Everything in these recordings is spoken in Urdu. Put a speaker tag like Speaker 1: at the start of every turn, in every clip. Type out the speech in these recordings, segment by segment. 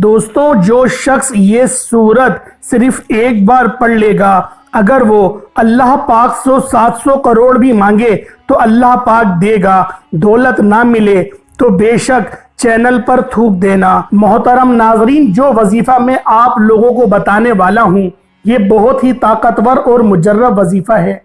Speaker 1: دوستوں جو شخص یہ سورت صرف ایک بار پڑھ لے گا، اگر وہ اللہ پاک 700 کروڑ بھی مانگے تو اللہ پاک دے گا، دولت نہ ملے تو بے شک چینل پر تھوک دینا۔ محترم ناظرین، جو وظیفہ میں آپ لوگوں کو بتانے والا ہوں یہ بہت ہی طاقتور اور مجرب وظیفہ ہے۔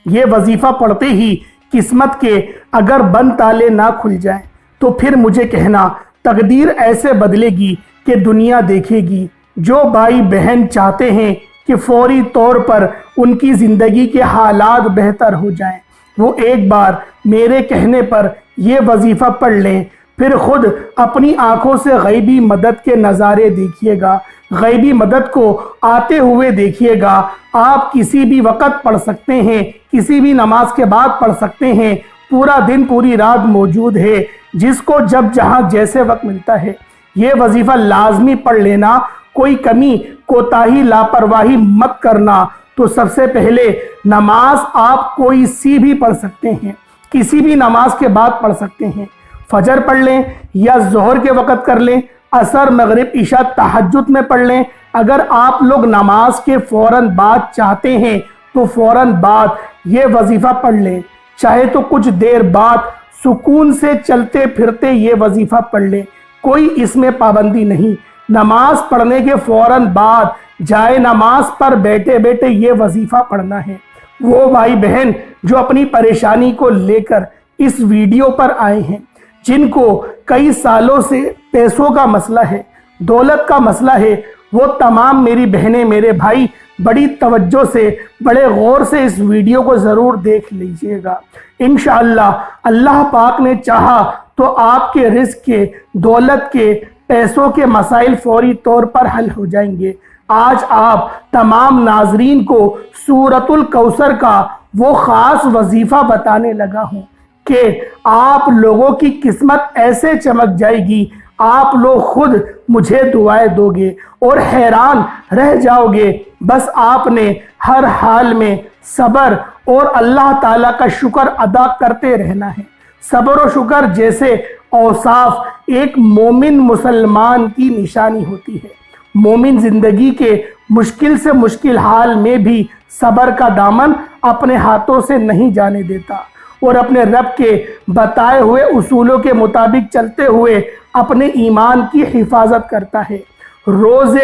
Speaker 1: یہ وظیفہ پڑھتے ہی قسمت کے اگر بند تالے نہ کھل جائیں تو پھر مجھے کہنا، تقدیر ایسے بدلے گی کہ دنیا دیکھے گی۔ جو بھائی بہن چاہتے ہیں کہ فوری طور پر ان کی زندگی کے حالات بہتر ہو جائیں، وہ ایک بار میرے کہنے پر یہ وظیفہ پڑھ لیں، پھر خود اپنی آنکھوں سے غیبی مدد کے نظارے دیکھیے گا، غیبی مدد کو آتے ہوئے دیکھیے گا۔ آپ کسی بھی وقت پڑھ سکتے ہیں، کسی بھی نماز کے بعد پڑھ سکتے ہیں، پورا دن پوری رات موجود ہے، جس کو جب جہاں جیسے وقت ملتا ہے یہ وظیفہ لازمی پڑھ لینا۔ کوئی کمی کوتاہی لاپرواہی مت کرنا۔ تو سب سے پہلے نماز آپ کوئی سی بھی پڑھ سکتے ہیں، کسی بھی نماز کے بعد پڑھ سکتے ہیں، فجر پڑھ لیں یا ظہر کے وقت کر لیں، عصر مغرب عشاء تہجد میں پڑھ لیں۔ اگر آپ لوگ نماز کے فوراً بعد چاہتے ہیں تو فوراً بعد یہ وظیفہ پڑھ لیں، چاہے تو کچھ دیر بعد سکون سے چلتے پھرتے یہ وظیفہ پڑھ لیں، کوئی اس میں پابندی نہیں۔ نماز پڑھنے کے فوراً بعد جائے نماز پر بیٹھے بیٹھے یہ وظیفہ پڑھنا ہے۔ وہ بھائی بہن جو اپنی پریشانی کو لے کر اس ویڈیو پر آئے ہیں، جن کو کئی سالوں سے پیسوں کا مسئلہ ہے، دولت کا مسئلہ ہے، وہ تمام میری بہنیں میرے بھائی بڑی توجہ سے بڑے غور سے اس ویڈیو کو ضرور دیکھ لیجئے گا۔ انشاءاللہ اللہ پاک نے چاہا تو آپ کے رزق کے، دولت کے، پیسوں کے مسائل فوری طور پر حل ہو جائیں گے۔ آج آپ تمام ناظرین کو سورۃ الکوثر کا وہ خاص وظیفہ بتانے لگا ہوں کہ آپ لوگوں کی قسمت ایسے چمک جائے گی، آپ لوگ خود مجھے دعائیں دو گے اور حیران رہ جاؤ گے۔ بس آپ نے ہر حال میں صبر اور اللہ تعالیٰ کا شکر ادا کرتے رہنا ہے۔ صبر و شکر جیسے اوصاف ایک مومن مسلمان کی نشانی ہوتی ہے۔ مومن زندگی کے مشکل سے مشکل حال میں بھی صبر کا دامن اپنے ہاتھوں سے نہیں جانے دیتا اور اپنے رب کے بتائے ہوئے اصولوں کے مطابق چلتے ہوئے اپنے ایمان کی حفاظت کرتا ہے۔ روز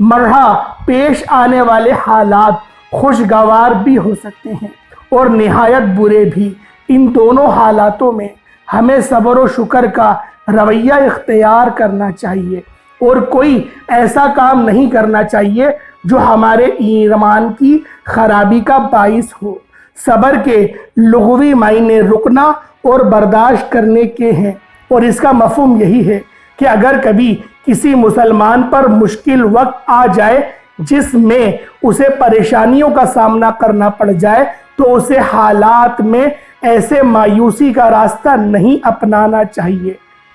Speaker 1: مرہ پیش آنے والے حالات خوشگوار بھی ہو سکتے ہیں اور نہایت برے بھی۔ ان دونوں حالاتوں میں ہمیں صبر و شکر کا رویہ اختیار کرنا چاہیے اور کوئی ایسا کام نہیں کرنا چاہیے جو ہمارے ایمان کی خرابی کا باعث ہو۔ صبر کے لغوی معنی رکنا اور برداشت کرنے کے ہیں، اور اس کا مفہوم یہی ہے کہ اگر کبھی کسی مسلمان پر مشکل وقت آ جائے جس میں اسے پریشانیوں کا سامنا کرنا پڑ جائے تو اسے حالات میں ایسے مایوسی کا راستہ نہیں اپنانا چاہیے،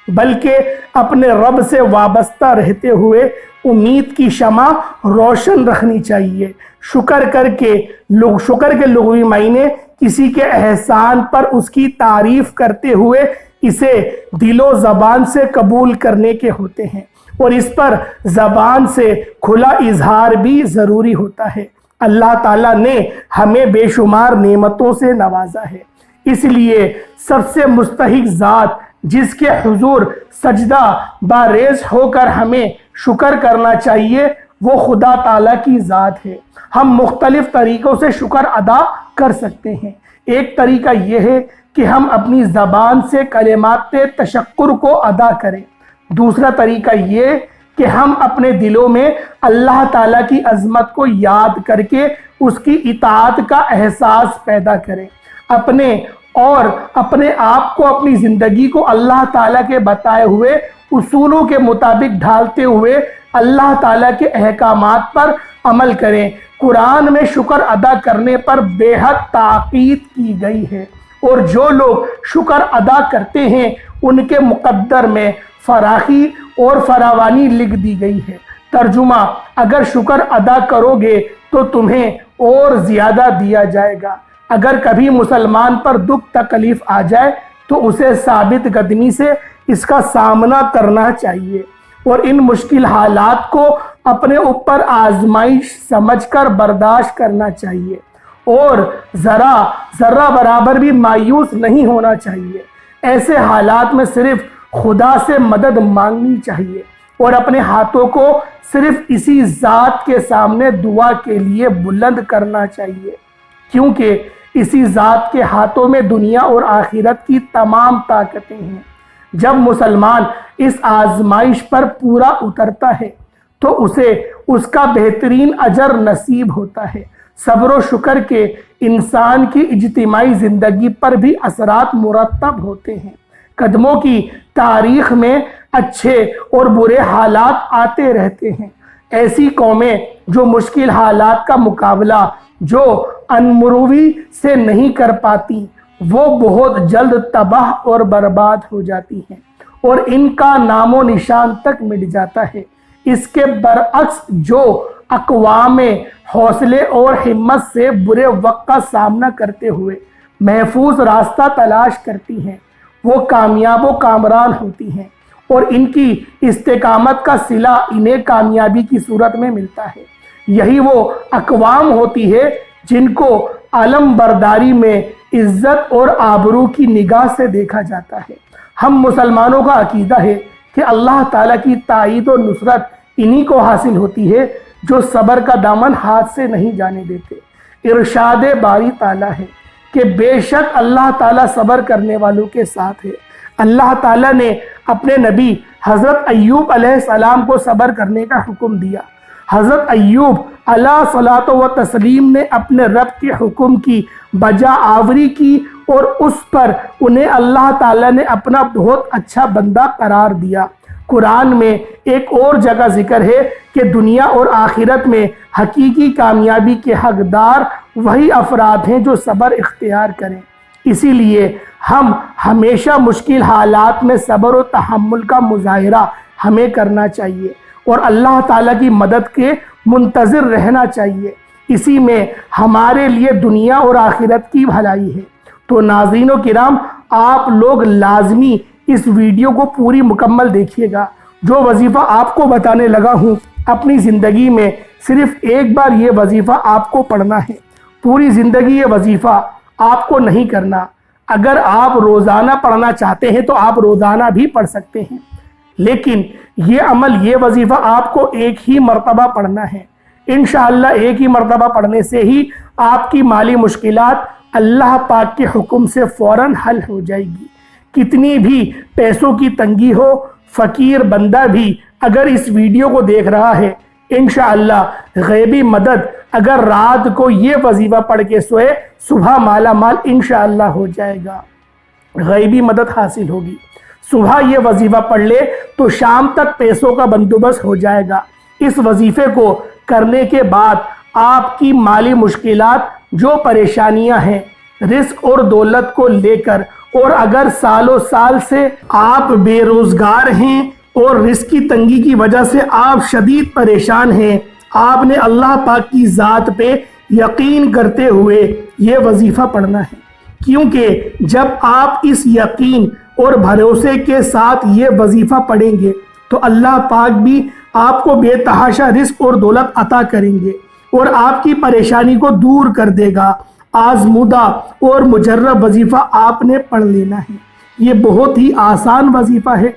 Speaker 1: بلکہ اپنے رب سے وابستہ رہتے ہوئے امید کی شمع روشن رکھنی چاہیے۔ شکر کے لغوی معنی کسی کے احسان پر اس کی تعریف کرتے ہوئے اسے دل و زبان سے قبول کرنے کے ہوتے ہیں، اور اس پر زبان سے کھلا اظہار بھی ضروری ہوتا ہے۔ اللہ تعالیٰ نے ہمیں بے شمار نعمتوں سے نوازا ہے، اس لیے سب سے مستحق ذات جس کے حضور سجدہ باریز ہو کر ہمیں شکر کرنا چاہیے وہ خدا تعالیٰ کی ذات ہے۔ ہم مختلف طریقوں سے شکر ادا کر سکتے ہیں۔ ایک طریقہ یہ ہے کہ ہم اپنی زبان سے کلمات تشکر کو ادا کریں۔ دوسرا طریقہ یہ کہ ہم اپنے دلوں میں اللہ تعالیٰ کی عظمت کو یاد کر کے اس کی اطاعت کا احساس پیدا کریں، اپنے آپ کو، اپنی زندگی کو اللہ تعالیٰ کے بتائے ہوئے اصولوں کے مطابق ڈھالتے ہوئے اللہ تعالیٰ کے احکامات پر عمل کریں۔ قرآن میں شکر ادا کرنے پر بے حد تاکید کی گئی ہے، اور جو لوگ شکر ادا کرتے ہیں ان کے مقدر میں فراخی اور فراوانی لکھ دی گئی ہے۔ ترجمہ: اگر شکر ادا کرو گے تو تمہیں اور زیادہ دیا جائے گا۔ اگر کبھی مسلمان پر دکھ تکلیف آ جائے تو اسے ثابت قدمی سے اس کا سامنا کرنا چاہیے۔ اور ان مشکل حالات کو اپنے اوپر آزمائش سمجھ کر برداشت کرنا چاہیے اور ذرہ برابر بھی مایوس نہیں ہونا چاہیے۔ ایسے حالات میں صرف خدا سے مدد مانگنی چاہیے اور اپنے ہاتھوں کو صرف اسی ذات کے سامنے دعا کے لیے بلند کرنا چاہیے، کیونکہ اسی ذات کے ہاتھوں میں دنیا اور آخرت کی تمام طاقتیں ہیں۔ جب مسلمان اس آزمائش پر پورا اترتا ہے تو اسے اس کا بہترین اجر نصیب ہوتا ہے۔ صبر و شکر کے انسان کی اجتماعی زندگی پر بھی اثرات مرتب ہوتے ہیں۔ قدموں کی تاریخ میں اچھے اور برے حالات آتے رہتے ہیں۔ ایسی قومیں جو مشکل حالات کا مقابلہ جو انمروی سے نہیں کر پاتی وہ بہت جلد تباہ اور برباد ہو جاتی ہیں اور ان کا نام و نشان تک مٹ جاتا ہے۔ اس کے برعکس جو اقوام حوصلے اور ہمت سے برے وقت کا سامنا کرتے ہوئے محفوظ راستہ تلاش کرتی ہیں وہ کامیاب و کامران ہوتی ہیں اور ان کی استقامت کا صلہ انہیں کامیابی کی صورت میں ملتا ہے۔ یہی وہ اقوام ہوتی ہے جن کو علم برداری میں عزت اور آبرو کی نگاہ سے دیکھا جاتا ہے۔ ہم مسلمانوں کا عقیدہ ہے کہ اللہ تعالیٰ کی تائید و نصرت انہی کو حاصل ہوتی ہے جو صبر کا دامن ہاتھ سے نہیں جانے دیتے۔ ارشاد باری تعالیٰ ہے کہ بے شک اللہ تعالیٰ صبر کرنے والوں کے ساتھ ہے۔ اللہ تعالیٰ نے اپنے نبی حضرت ایوب علیہ السلام کو صبر کرنے کا حکم دیا۔ حضرت ایوب علیہ الصلوۃ والتسلیم نے اپنے رب کے حکم کی بجا آوری کی اور اس پر انہیں اللہ تعالیٰ نے اپنا بہت اچھا بندہ قرار دیا۔ قرآن میں ایک اور جگہ ذکر ہے کہ دنیا اور آخرت میں حقیقی کامیابی کے حقدار وہی افراد ہیں جو صبر اختیار کریں۔ اسی لیے ہم ہمیشہ مشکل حالات میں صبر و تحمل کا مظاہرہ ہمیں کرنا چاہیے اور اللہ تعالیٰ کی مدد کے منتظر رہنا چاہیے۔ اسی میں ہمارے لیے دنیا اور آخرت کی بھلائی ہے۔ تو ناظرین و کرام، آپ لوگ لازمی اس ویڈیو کو پوری مکمل دیکھیے گا۔ جو وظیفہ آپ کو بتانے لگا ہوں اپنی زندگی میں صرف ایک بار یہ وظیفہ آپ کو پڑھنا ہے، پوری زندگی یہ وظیفہ آپ کو نہیں کرنا۔ اگر آپ روزانہ پڑھنا چاہتے ہیں تو آپ روزانہ بھی پڑھ سکتے ہیں، لیکن یہ عمل یہ وظیفہ آپ کو ایک ہی مرتبہ پڑھنا ہے۔ انشاءاللہ ایک ہی مرتبہ پڑھنے سے ہی آپ کی مالی مشکلات اللہ پاک کے حکم سے فوراً حل ہو جائے گی۔ کتنی بھی پیسوں کی تنگی ہو، فقیر بندہ بھی اگر اس ویڈیو کو دیکھ رہا ہے انشاءاللہ غیبی مدد اگر رات کو یہ وظیفہ پڑھ کے سوئے صبح مالا مال انشاءاللہ ہو جائے گا، غیبی مدد حاصل ہوگی۔ صبح یہ وظیفہ پڑھ لے تو شام تک پیسوں کا بندوبست ہو جائے گا۔ اس وظیفے کو کرنے کے بعد آپ کی مالی مشکلات جو پریشانیاں ہیں رزق اور دولت کو لے کر، اور اگر سالوں سال سے آپ بے روزگار ہیں اور رزق کی تنگی کی وجہ سے آپ شدید پریشان ہیں، آپ نے اللہ پاک کی ذات پہ یقین کرتے ہوئے یہ وظیفہ پڑھنا ہے، کیونکہ جب آپ اس یقین اور بھروسے کے ساتھ یہ وظیفہ پڑھیں گے تو اللہ پاک بھی آپ کو بے تحاشا رزق اور دولت عطا کریں گے اور آپ کی پریشانی کو دور کر دے گا۔ آزمودہ اور مجرب وظیفہ آپ نے پڑھ لینا ہے۔ یہ بہت ہی آسان وظیفہ ہے،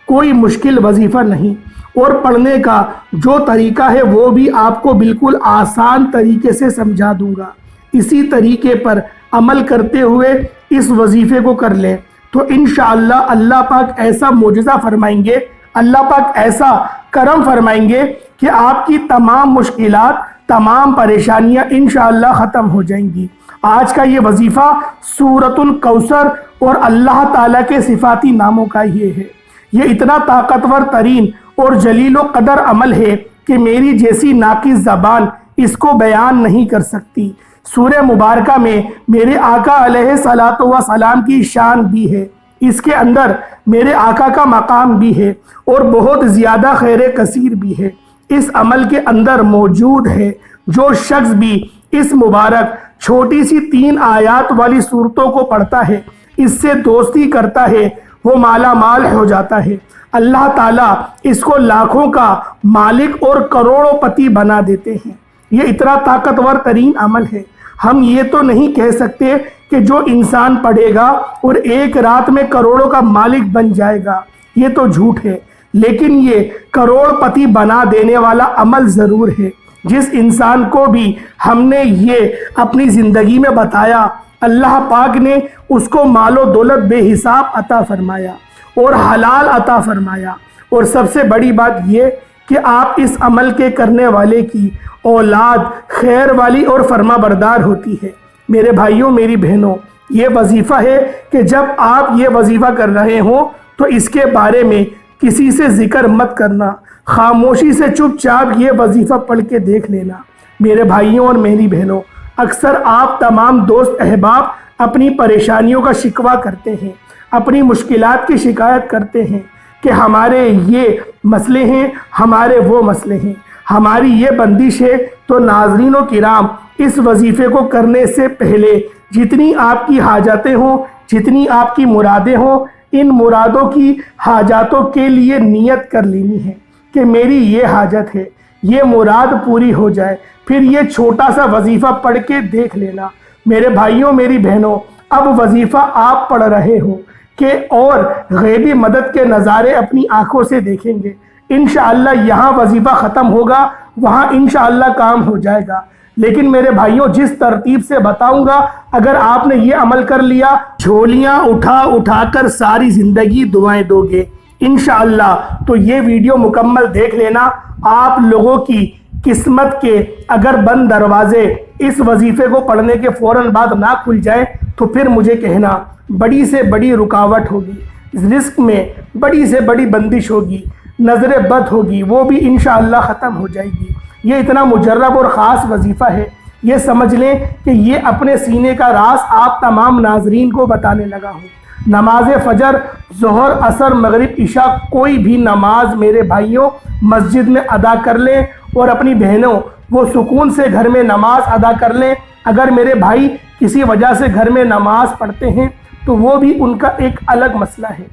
Speaker 1: کوئی مشکل وظیفہ نہیں، اور پڑھنے کا جو طریقہ ہے وہ بھی آپ کو بالکل آسان طریقے سے سمجھا دوں گا۔ اسی طریقے پر عمل کرتے ہوئے اس وظیفے کو کر لیں تو انشاءاللہ اللہ پاک ایسا معجزہ فرمائیں گے، اللہ پاک ایسا کرم فرمائیں گے کہ آپ کی تمام مشکلات، تمام پریشانیاں انشاءاللہ ختم ہو جائیں گی۔ آج کا یہ وظیفہ سورۃ الکوثر اور اللہ تعالیٰ کے صفاتی ناموں کا یہ ہے۔ یہ اتنا طاقتور ترین اور جلیل و قدر عمل ہے کہ میری جیسی ناقص زبان اس کو بیان نہیں کر سکتی۔ سورہ مبارکہ میں میرے آقا علیہ الصلوۃ والسلام کی شان بھی ہے، اس کے اندر میرے آقا کا مقام بھی ہے اور بہت زیادہ خیر کثیر بھی ہے۔ اس عمل کے اندر موجود ہے۔ جو شخص بھی اس مبارک چھوٹی سی 3 آیات والی صورتوں کو پڑھتا ہے، اس سے دوستی کرتا ہے وہ مالا مال ہو جاتا ہے۔ اللہ تعالیٰ اس کو لاکھوں کا مالک اور کروڑوں پتی بنا دیتے ہیں۔ یہ اتنا طاقتور ترین عمل ہے۔ ہم یہ تو نہیں کہہ سکتے کہ جو انسان پڑھے گا اور ایک رات میں کروڑوں کا مالک بن جائے گا، یہ تو جھوٹ ہے، لیکن یہ کروڑ پتی بنا دینے والا عمل ضرور ہے۔ جس انسان کو بھی ہم نے یہ اپنی زندگی میں بتایا، اللہ پاک نے اس کو مال و دولت بے حساب عطا فرمایا اور حلال عطا فرمایا، اور سب سے بڑی بات یہ کہ آپ اس عمل کے کرنے والے کی اولاد خیر والی اور فرما بردار ہوتی ہے۔ میرے بھائیوں، میری بہنوں، یہ وظیفہ ہے کہ جب آپ یہ وظیفہ کر رہے ہوں تو اس کے بارے میں کسی سے ذکر مت کرنا، خاموشی سے چپ چاپ یہ وظیفہ پڑھ کے دیکھ لینا۔ میرے بھائیوں اور میری بہنوں، اکثر آپ تمام دوست احباب اپنی پریشانیوں کا شکوہ کرتے ہیں، اپنی مشکلات کی شکایت کرتے ہیں کہ ہمارے یہ مسئلے ہیں، ہمارے وہ مسئلے ہیں، ہماری یہ بندش ہے۔ تو ناظرین و کرام، اس وظیفے کو کرنے سے پہلے جتنی آپ کی حاجتیں ہوں، جتنی آپ کی مرادیں ہوں، ان مرادوں کی حاجاتوں کے لیے نیت کر لینی ہے کہ میری یہ حاجت ہے، یہ مراد پوری ہو جائے، پھر یہ چھوٹا سا وظیفہ پڑھ کے دیکھ لینا۔ میرے بھائیوں، میری بہنوں، اب وظیفہ آپ پڑھ رہے ہو کہ اور غیبی مدد کے نظارے اپنی آنکھوں سے دیکھیں گے۔ انشاءاللہ یہاں وظیفہ ختم ہوگا، وہاں انشاءاللہ کام ہو جائے گا۔ لیکن میرے بھائیوں، جس ترتیب سے بتاؤں گا، اگر آپ نے یہ عمل کر لیا، جھولیاں اٹھا اٹھا کر ساری زندگی دعائیں دو گے انشاءاللہ۔ تو یہ ویڈیو مکمل دیکھ لینا۔ آپ لوگوں کی قسمت کے اگر بند دروازے اس وظیفے کو پڑھنے کے فوراً بعد نہ کھل جائیں تو پھر مجھے کہنا، بڑی سے بڑی رکاوٹ ہوگی، رزق میں بڑی سے بڑی بندش ہوگی، نظر بد ہوگی، وہ بھی انشاءاللہ ختم ہو جائے گی۔ یہ اتنا مجرب اور خاص وظیفہ ہے، یہ سمجھ لیں کہ یہ اپنے سینے کا راز آپ تمام ناظرین کو بتانے لگا ہوں۔ نماز فجر، ظہر، عصر، مغرب، عشاء، کوئی بھی نماز میرے بھائیوں مسجد میں ادا کر لیں، اور اپنی بہنوں وہ سکون سے گھر میں نماز ادا کر لیں۔ اگر میرے بھائی کسی وجہ سے گھر میں نماز پڑھتے ہیں تو وہ بھی ان کا ایک الگ مسئلہ ہے،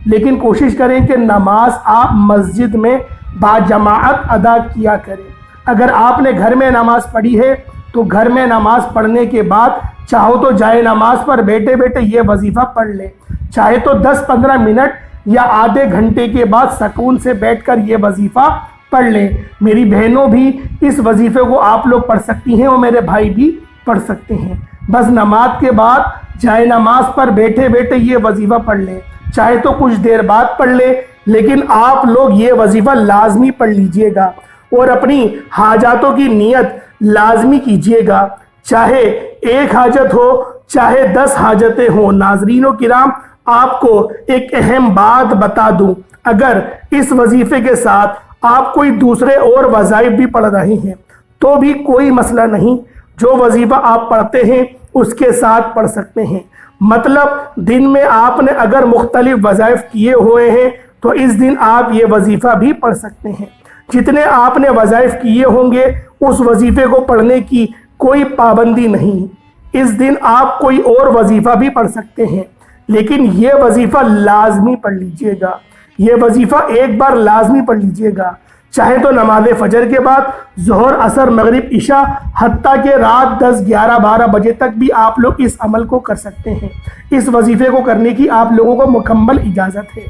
Speaker 1: لیکن کوشش کریں کہ نماز آپ مسجد میں باجماعت ادا کیا کریں۔ اگر آپ نے گھر میں نماز پڑھی ہے تو گھر میں نماز پڑھنے کے بعد چاہو تو جائے نماز پر بیٹھے بیٹھے یہ وظیفہ پڑھ لیں، چاہے تو 10-15 منٹ یا آدھے گھنٹے کے بعد سکون سے بیٹھ کر یہ وظیفہ پڑھ لیں۔ میری بہنوں بھی اس وظیفے کو آپ لوگ پڑھ سکتی ہیں اور میرے بھائی بھی پڑھ سکتے ہیں۔ بس نماز کے بعد جائے نماز پر بیٹھے بیٹھے یہ وظیفہ پڑھ لیں، چاہے تو کچھ دیر بعد پڑھ لیں، لیکن آپ لوگ یہ وظیفہ لازمی پڑھ لیجئے گا اور اپنی حاجاتوں کی نیت لازمی کیجئے گا، چاہے ایک حاجت ہو چاہے 10 حاجتیں ہوں۔ ناظرین و کرام، آپ کو ایک اہم بات بتا دوں، اگر اس وظیفے کے ساتھ آپ کوئی دوسرے اور وظائف بھی پڑھ رہے ہیں تو بھی کوئی مسئلہ نہیں، جو وظیفہ آپ پڑھتے ہیں اس کے ساتھ پڑھ سکتے ہیں۔ مطلب دن میں آپ نے اگر مختلف وظائف کیے ہوئے ہیں تو اس دن آپ یہ وظیفہ بھی پڑھ سکتے ہیں۔ جتنے آپ نے وظائف کیے ہوں گے اس وظیفے کو پڑھنے کی کوئی پابندی نہیں، اس دن آپ کوئی اور وظیفہ بھی پڑھ سکتے ہیں، لیکن یہ وظیفہ لازمی پڑھ لیجئے گا۔ یہ وظیفہ ایک بار لازمی پڑھ لیجئے گا، چاہے تو نماز فجر کے بعد، ظہر، عصر، مغرب، عشاء، حتیٰ کہ رات 10، 11، 12 بجے تک بھی آپ لوگ اس عمل کو کر سکتے ہیں۔ اس وظیفے کو کرنے کی آپ لوگوں کو مکمل اجازت ہے۔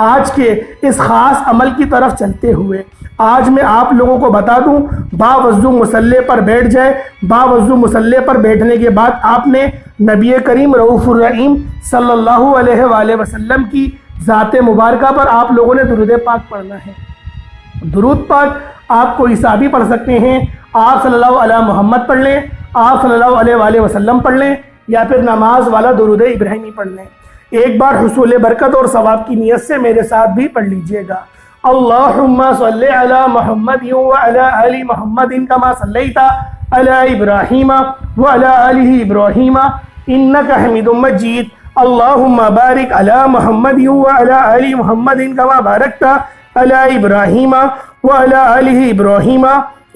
Speaker 1: آج کے اس خاص عمل کی طرف چلتے ہوئے آج میں آپ لوگوں کو بتا دوں، باوضو مصلی پر بیٹھ جائے۔ باوضو مصلی پر بیٹھنے کے بعد آپ نے نبی کریم رؤوف الرحیم صلی اللہ علیہ وآلہ وسلم کی ذات مبارکہ پر آپ لوگوں نے درود پاک پڑھنا ہے۔ درود پاک آپ کو حسابی پڑھ سکتے ہیں، آپ صلی اللہ علیہ محمد پڑھ لیں، آپ صلی اللہ علیہ وآلہ وسلم پڑھ لیں، یا پھر نماز والا درود ابراہیمی پڑھ لیں۔ ایک بار حصول برکت اور ثواب کی نیت سے میرے ساتھ بھی پڑھ لیجئے گا۔ اللہم صلی علی محمد وعلی آل محمد کما صلیت علی ابراہیم وعلی آل ابراہیم انک حمید مجید۔ اللہم بارک علی محمد وعلی آل محمد کما بارکت علی ابراہیم وعلی آل ابراہیم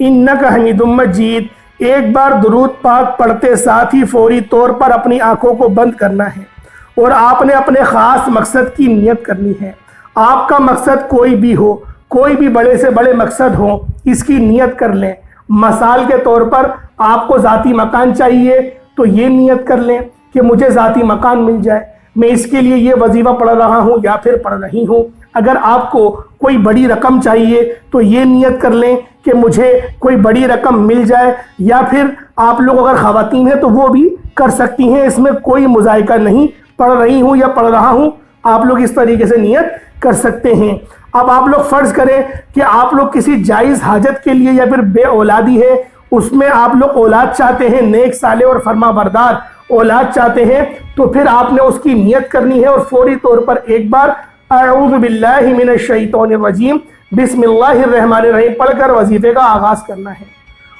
Speaker 1: انک حمید مجید۔ ایک بار درود پاک پڑھتے ساتھ ہی فوری طور پر اپنی آنکھوں کو بند کرنا ہے اور آپ نے اپنے خاص مقصد کی نیت کرنی ہے۔ آپ کا مقصد کوئی بھی ہو، کوئی بھی بڑے سے بڑے مقصد ہو، اس کی نیت کر لیں۔ مثال کے طور پر آپ کو ذاتی مکان چاہیے تو یہ نیت کر لیں کہ مجھے ذاتی مکان مل جائے، میں اس کے لیے یہ وظیفہ پڑھ رہا ہوں یا پھر پڑھ رہی ہوں۔ اگر آپ کو کوئی بڑی رقم چاہیے تو یہ نیت کر لیں کہ مجھے کوئی بڑی رقم مل جائے، یا پھر آپ لوگ اگر خواتین ہیں تو وہ بھی کر سکتی ہیں، اس میں کوئی مذائقہ نہیں، پڑھ رہی ہوں یا پڑھ رہا ہوں، آپ لوگ اس طریقے سے نیت کر سکتے ہیں۔ اب آپ لوگ فرض کریں کہ آپ لوگ کسی جائز حاجت کے لیے یا پھر بے اولادی ہے، اس میں آپ لوگ اولاد چاہتے ہیں، نیک صالح اور فرما بردار اولاد چاہتے ہیں، تو پھر آپ نے اس کی نیت کرنی ہے اور فوری طور پر ایک بار اعوذ باللہ من الشیطان الرجیم بسم اللہ الرحمن الرحیم پڑھ کر وظیفے کا آغاز کرنا ہے۔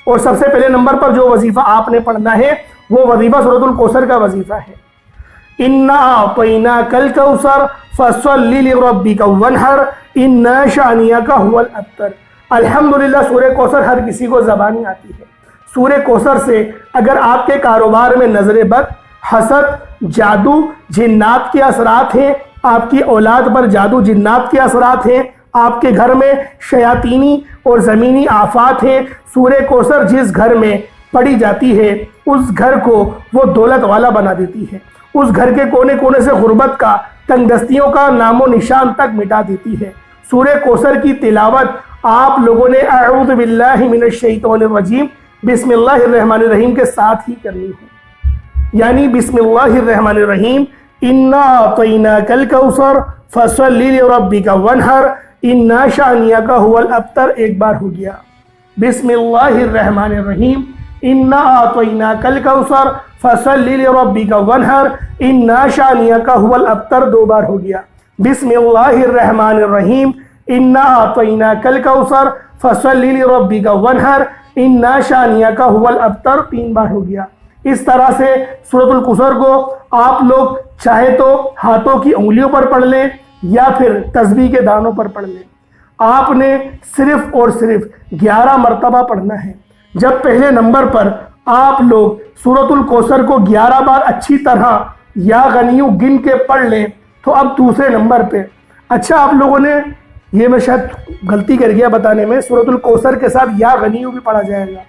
Speaker 1: اور سب سے پہلے نمبر پر جو وظیفہ آپ نے پڑھنا ہے وہ وظیفہ سورۃ الکوثر کا وظیفہ ہے۔ اِنَّا أَعْطَيْنَاكَ الْكَوْثَرَ فَصَلِّ لِرَبِّكَ وَانْحَرْ إِنَّ شَانِئَكَ هُوَ الْأَبْتَرُ۔ الحمدللہ سورہ کوثر ہر کسی کو زبانی آتی ہے۔ سورہ کوثر سے اگر آپ کے کاروبار میں نظر بد، حسد، جادو، جنات کے اثرات ہیں، آپ کی اولاد پر جادو جنات کے اثرات ہیں، آپ کے گھر میں شیاطینی اور زمینی آفات ہیں، سورہ کوثر جس گھر میں پڑھی جاتی ہے اس گھر کو وہ دولت والا بنا دیتی ہے، اس گھر کے کونے کونے سے غربت کا، تنگ دستیوں کا نام و نشان تک مٹا دیتی ہے۔ سورہ کوثر کی تلاوت آپ لوگوں نے اعوذ باللہ من الشیطان الرجیم بسم اللہ الرحمن الرحیم کے ساتھ ہی کرنی ہے، یعنی بسم اللہ الرحمن الرحیم اِنَّا أَعْطَيْنَاكَ الْكَوْثَرَ فَصَلِّ لِرَبِّكَ وَانْحَرْ إِنَّ شَانِئَكَ هُوَ الْأَبْتَرُ ایک بار ہو گیا۔ بسم اللہ الرحمن الرحیم اِنَّا أَعْطَيْنَاكَ الْكَوْثَرَ فَصَلِّ لِرَبِّكَ وَانْحَرْ إِنَّ شَانِئَكَ هُوَ الْأَبْتَرُ دو بار ہو گیا۔ بسم اللہ الرحمن الرحیم اِنَّا أَعْطَيْنَاكَ الْكَوْثَرَ فَصَلِّ لِرَبِّكَ وَانْحَرْ إِنَّ شَانِئَكَ هُوَ الْأَبْتَرُ تین بار ہو گیا۔ اس طرح سے سورۃ الکوثر کو آپ لوگ چاہے تو ہاتھوں کی انگلیوں پر پڑھ لیں یا پھر تسبیح کے دانوں پر پڑھ لیں۔ آپ نے صرف اور صرف 11 مرتبہ پڑھنا ہے۔ جب پہلے نمبر پر آپ لوگ سورۃ الکوثر کو 11 بار اچھی طرح یا غنیو گن کے پڑھ لیں تو اب دوسرے نمبر پہ اچھا آپ لوگوں نے یہ میں شاید غلطی کر گیا بتانے میں، سورۃ الکوثر کے ساتھ یا غنیو بھی پڑھا جائے گا۔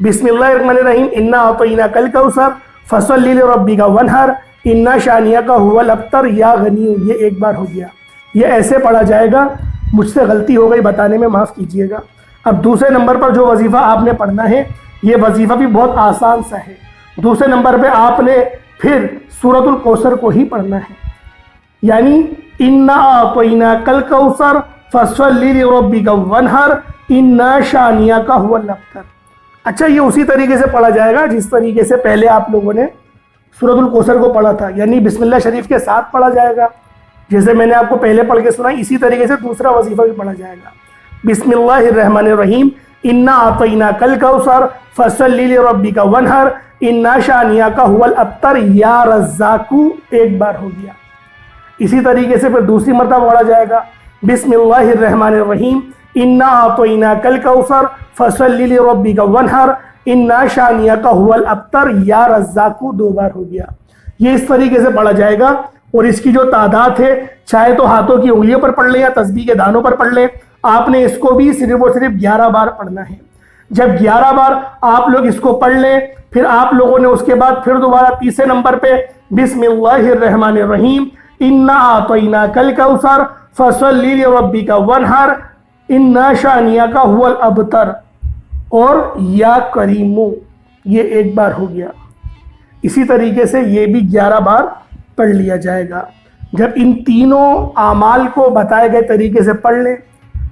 Speaker 1: بسم اللہ الرحمن الرحیم اِنَّا أَعْطَيْنَاكَ الْكَوْثَرَ فَصَلِّ لِرَبِّكَ وَانْحَرْ إِنَّ شَانِئَكَ هُوَ الْأَبْتَرُ یا غنیو یہ ایک بار ہو گیا۔ یہ ایسے پڑھا جائے گا، مجھ سے غلطی ہو گئی بتانے میں، معاف کیجیے گا۔ اب دوسرے نمبر پر جو وظیفہ آپ نے پڑھنا ہے یہ وظیفہ بھی بہت آسان سا ہے۔ دوسرے نمبر پہ آپ نے پھر سورۃ الکوثر کو ہی پڑھنا ہے، یعنی اِنَّا أَعْطَيْنَاكَ الْكَوْثَرَ فَصَلِّ لِرَبِّكَ وَانْحَرْ إِنَّ شَانِئَكَ هُوَ الْأَبْتَرُ۔ اچھا یہ اسی طریقے سے پڑھا جائے گا جس طریقے سے پہلے آپ لوگوں نے سورۃ الکوثر کو پڑھا تھا، یعنی بسم اللہ شریف کے ساتھ پڑھا جائے گا، جیسے میں نے آپ کو پہلے پڑھ کے سنائی اسی طریقے سے دوسرا وظیفہ بھی پڑھا جائے گا۔ بسم اللہ الرحمن الرحیم اِنَّا أَعْطَيْنَاكَ الْكَوْثَرَ فَصَلِّ لِرَبِّكَ وَانْحَرْ إِنَّ شَانِئَكَ هُوَ الْأَبْتَرُ یا رزاق ایک بار ہو گیا۔ اسی طریقے سے پھر دوسری مرتبہ پڑھا جائے گا بسم اللہ الرحمن الرحیم اِنَّا أَعْطَيْنَاكَ الْكَوْثَرَ فَصَلِّ لِرَبِّكَ وَانْحَرْ إِنَّ شَانِئَكَ هُوَ الْأَبْتَرُ یا رزاق دو بار ہو گیا۔ یہ اس طریقے سے پڑھا جائے گا، اور اس کی جو تعداد ہے چاہے تو ہاتھوں کی انگلیوں پر پڑھ لیں یا تسبیح کے دانوں پر پڑھ لیں، آپ نے اس کو بھی صرف اور صرف 11 بار پڑھنا ہے۔ جب 11 بار آپ لوگ اس کو پڑھ لیں پھر آپ لوگوں نے اس کے بعد پھر دوبارہ تیسرے نمبر پہ بسم اللہ الرحمن الرحیم اِنَّا أَعْطَيْنَاكَ الْكَوْثَرَ فَصَلِّ لِرَبِّكَ وَانْحَرْ إِنَّ شَانِئَكَ هُوَ الْأَبْتَرُ اور یا کریمو یہ ایک بار ہو گیا۔ اسی طریقے سے یہ بھی 11 بار پڑھ لیا جائے گا۔ جب ان تینوں اعمال کو بتائے گئے طریقے سے پڑھ لیں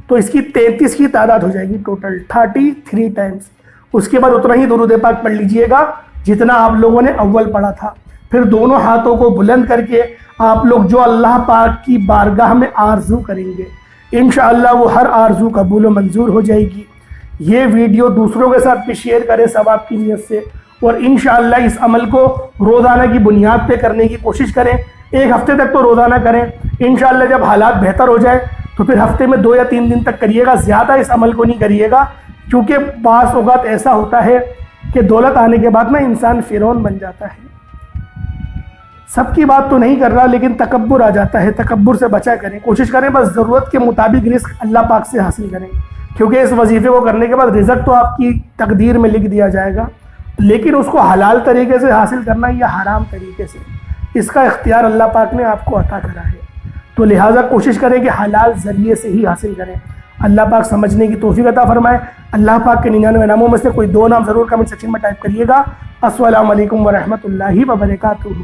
Speaker 1: تو اس کی 33 کی تعداد ہو جائے گی، ٹوٹل 33 ٹائمز۔ اس کے بعد اتنا ہی درود پاک پڑھ لیجئے گا جتنا آپ لوگوں نے اول پڑھا تھا۔ پھر دونوں ہاتھوں کو بلند کر کے آپ لوگ جو اللہ پاک کی بارگاہ میں آرزو کریں گے انشاءاللہ وہ ہر آرزو قبول و منظور ہو جائے گی۔ یہ ویڈیو دوسروں کے ساتھ بھی شیئر کریں ثواب کی نیت سے، اور انشاءاللہ اس عمل کو روزانہ کی بنیاد پہ کرنے کی کوشش کریں۔ ایک ہفتے تک تو روزانہ کریں، انشاءاللہ جب حالات بہتر ہو جائے تو پھر ہفتے میں 2 یا 3 دن تک کریے گا، زیادہ اس عمل کو نہیں کریے گا، کیونکہ بعض اوقات ایسا ہوتا ہے کہ دولت آنے کے بعد میں انسان فرعون بن جاتا ہے۔ سب کی بات تو نہیں کر رہا، لیکن تکبر آ جاتا ہے، تکبر سے بچا کریں، کوشش کریں بس ضرورت کے مطابق رزق اللہ پاک سے حاصل کریں، کیونکہ اس وظیفے کو کرنے کے بعد رزق تو آپ کی تقدیر میں لکھ دیا جائے گا، لیکن اس کو حلال طریقے سے حاصل کرنا یا حرام طریقے سے، اس کا اختیار اللہ پاک نے آپ کو عطا کرا ہے، تو لہٰذا کوشش کریں کہ حلال ذریعے سے ہی حاصل کریں۔ اللہ پاک سمجھنے کی توفیق عطا فرمائے۔ اللہ پاک کے 99 ناموں میں سے کوئی 2 نام ضرور کمنٹ سیکشن میں ٹائپ کریے گا۔ السلام علیکم ورحمۃ اللہ وبرکاتہ۔